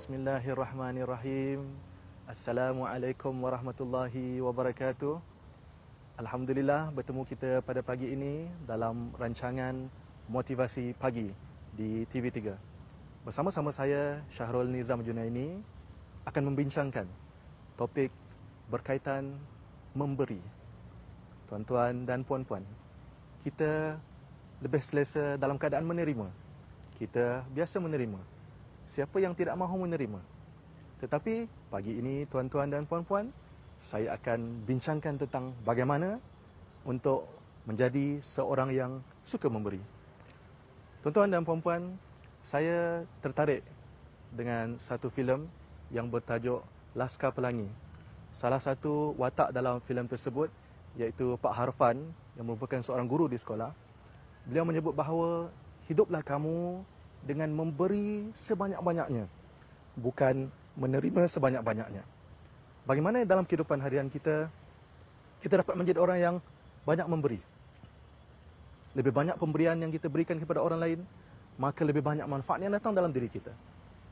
Bismillahirrahmanirrahim. Assalamualaikum warahmatullahi wabarakatuh. Alhamdulillah bertemu kita pada pagi ini dalam rancangan Motivasi Pagi di TV3. Bersama-sama saya, Syahrul Nizam Junaini, akan membincangkan topik berkaitan memberi. Tuan-tuan dan puan-puan, kita lebih selesa dalam keadaan menerima. Kita biasa menerima. Siapa yang tidak mahu menerima? Tetapi pagi ini, tuan-tuan dan puan-puan, saya akan bincangkan tentang bagaimana untuk menjadi seorang yang suka memberi. Tuan-tuan dan puan-puan, saya tertarik dengan satu filem yang bertajuk Laskar Pelangi. Salah satu watak dalam filem tersebut iaitu Pak Harfan yang merupakan seorang guru di sekolah. Beliau menyebut bahawa hiduplah kamu dengan memberi sebanyak-banyaknya, bukan menerima sebanyak-banyaknya. Bagaimana dalam kehidupan harian kita, kita dapat menjadi orang yang banyak memberi. Lebih banyak pemberian yang kita berikan kepada orang lain, maka lebih banyak manfaat yang datang dalam diri kita.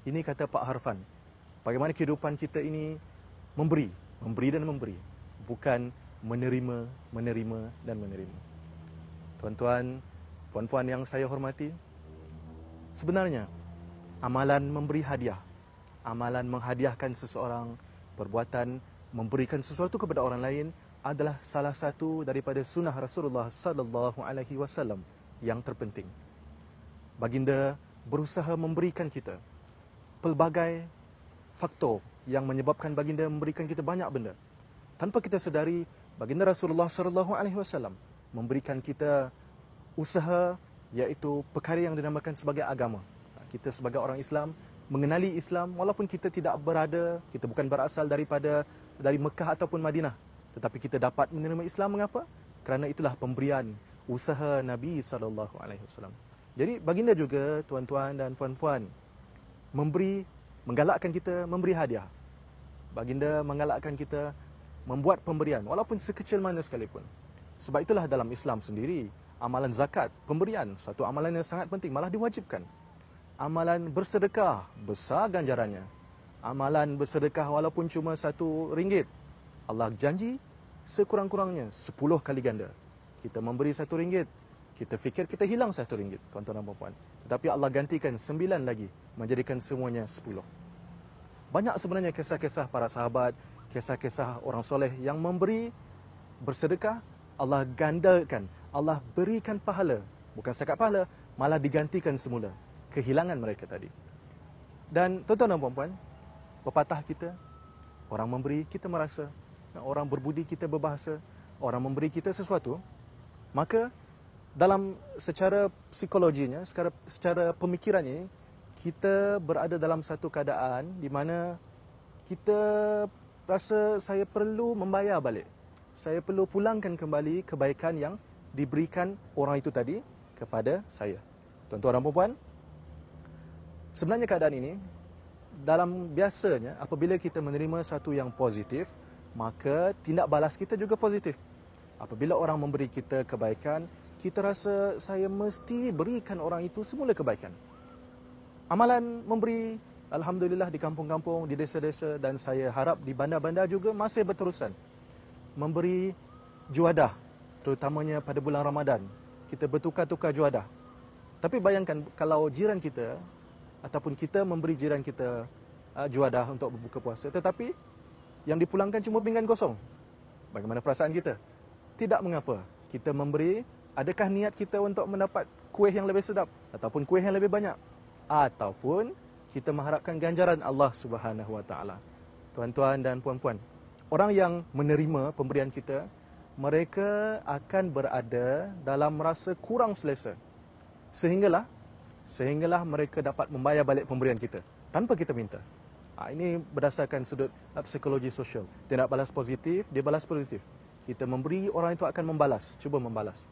Ini kata Pak Harfan. Bagaimana kehidupan kita ini memberi dan memberi, bukan menerima dan menerima. Tuan-tuan, puan-puan yang saya hormati, sebenarnya amalan memberi hadiah, amalan menghadiahkan seseorang, perbuatan memberikan sesuatu kepada orang lain adalah salah satu daripada sunnah Rasulullah sallallahu alaihi wasallam yang terpenting. Baginda berusaha memberikan kita pelbagai faktor yang menyebabkan baginda memberikan kita banyak benda. Tanpa kita sedari, baginda Rasulullah sallallahu alaihi wasallam memberikan kita usaha, iaitu perkara yang dinamakan sebagai agama. Kita sebagai orang Islam mengenali Islam walaupun kita tidak berada, kita bukan berasal dari Mekah ataupun Madinah, tetapi kita dapat menerima Islam. Mengapa? Kerana itulah pemberian usaha Nabi sallallahu alaihi wasallam. Jadi baginda juga, tuan-tuan dan puan-puan, menggalakkan kita memberi hadiah. Baginda menggalakkan kita membuat pemberian walaupun sekecil mana sekalipun. Sebab itulah dalam Islam sendiri, amalan zakat, pemberian, satu amalan yang sangat penting, malah diwajibkan. Amalan bersedekah, besar ganjarannya. Amalan bersedekah walaupun cuma RM1, Allah janji sekurang-kurangnya 10 kali ganda. Kita memberi RM1, kita fikir kita hilang RM1, tuan-tuan dan puan-puan. Tetapi Allah gantikan 9 lagi, menjadikan semuanya 10. Banyak sebenarnya kisah-kisah para sahabat, kisah-kisah orang soleh yang memberi, bersedekah, Allah gandakan, Allah berikan pahala. Bukan setakat pahala, malah digantikan semula kehilangan mereka tadi. Dan tuan-tuan dan puan-puan, pepatah kita, orang memberi kita merasa, orang berbudi kita berbahasa, orang memberi kita sesuatu, maka dalam secara psikologinya, secara pemikirannya, kita berada dalam satu keadaan di mana kita rasa saya perlu membayar balik. Saya perlu pulangkan kembali kebaikan yang diberikan orang itu tadi kepada saya. Tuan-tuan dan puan-puan, sebenarnya keadaan ini, dalam biasanya apabila kita menerima satu yang positif, maka tindak balas kita juga positif. Apabila orang memberi kita kebaikan, kita rasa saya mesti berikan orang itu semula kebaikan. Amalan memberi, alhamdulillah, di kampung-kampung, di desa-desa, dan saya harap di bandar-bandar juga masih berterusan. Memberi juadah, terutamanya pada bulan Ramadan. Kita bertukar-tukar juadah. Tapi bayangkan kalau jiran kita, ataupun kita memberi jiran kita juadah untuk berbuka puasa, tetapi yang dipulangkan cuma pinggan kosong. Bagaimana perasaan kita? Tidak mengapa. Kita memberi, adakah niat kita untuk mendapat kuih yang lebih sedap? Ataupun kuih yang lebih banyak? Ataupun kita mengharapkan ganjaran Allah Subhanahu Wa Taala. Tuan-tuan dan puan-puan, orang yang menerima pemberian kita, mereka akan berada dalam rasa kurang selesa. Sehinggalah mereka dapat membayar balik pemberian kita tanpa kita minta. Ini berdasarkan sudut psikologi sosial. Dia nak balas positif, dia balas positif. Kita memberi, orang itu akan membalas, cuba membalas.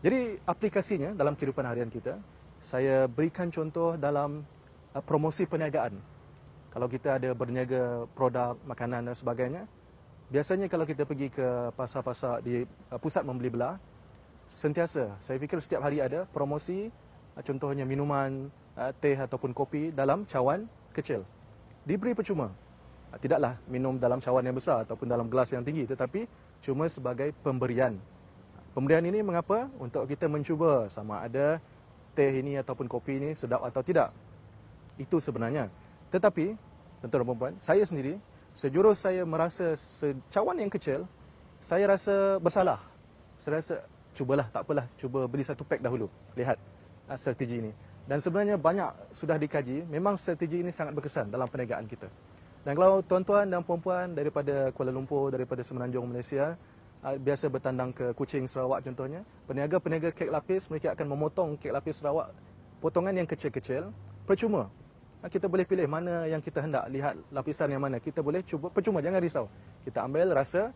Jadi aplikasinya dalam kehidupan harian kita, saya berikan contoh dalam promosi perniagaan. Kalau kita ada berniaga produk, makanan dan sebagainya, biasanya kalau kita pergi ke pasar-pasar di pusat membeli belah, sentiasa, saya fikir setiap hari ada promosi, contohnya minuman, teh ataupun kopi dalam cawan kecil. diberi percuma. Tidaklah minum dalam cawan yang besar ataupun dalam gelas yang tinggi, tetapi cuma sebagai pemberian. Pemberian ini mengapa? Untuk kita mencuba sama ada teh ini ataupun kopi ini sedap atau tidak. Itu sebenarnya. Tetapi, tuan-tuan dan puan-puan, saya sendiri, sejurus saya merasa secawan yang kecil, saya rasa bersalah. Saya rasa, cubalah, tak apalah, cuba beli satu pack dahulu. Lihat strategi ini. Dan sebenarnya banyak sudah dikaji, memang strategi ini sangat berkesan dalam perniagaan kita. Dan kalau tuan-tuan dan puan-puan daripada Kuala Lumpur, daripada Semenanjung Malaysia, biasa bertandang ke Kuching, Sarawak contohnya, peniaga-peniaga kek lapis, mereka akan memotong kek lapis Sarawak, potongan yang kecil-kecil, percuma. Kita boleh pilih mana yang kita hendak, lihat lapisan yang mana. Kita boleh cuba, percuma, jangan risau. Kita ambil rasa,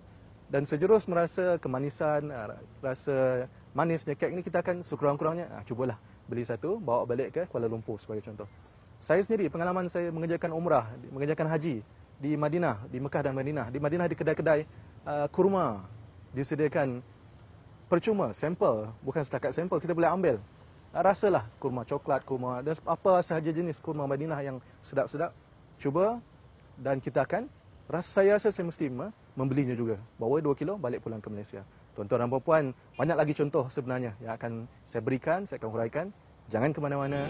dan sejurus merasa kemanisan, rasa manisnya kek ini, kita akan sekurang-kurangnya, cubalah beli satu, bawa balik ke Kuala Lumpur sebagai contoh. Saya sendiri, pengalaman saya mengerjakan umrah, mengerjakan haji di Madinah, di Mekah dan Madinah. Di Madinah, di kedai-kedai kurma disediakan percuma, sampel, bukan setakat sampel, kita boleh ambil. Rasalah kurma coklat, kurma dan apa sahaja jenis kurma Madinah yang sedap-sedap. Cuba dan kita akan, saya rasa saya mesti membelinya juga. Bawa 2 kilo, balik pulang ke Malaysia. Tuan-tuan dan puan-puan, banyak lagi contoh sebenarnya yang akan saya berikan, saya akan huraikan. Jangan ke mana-mana.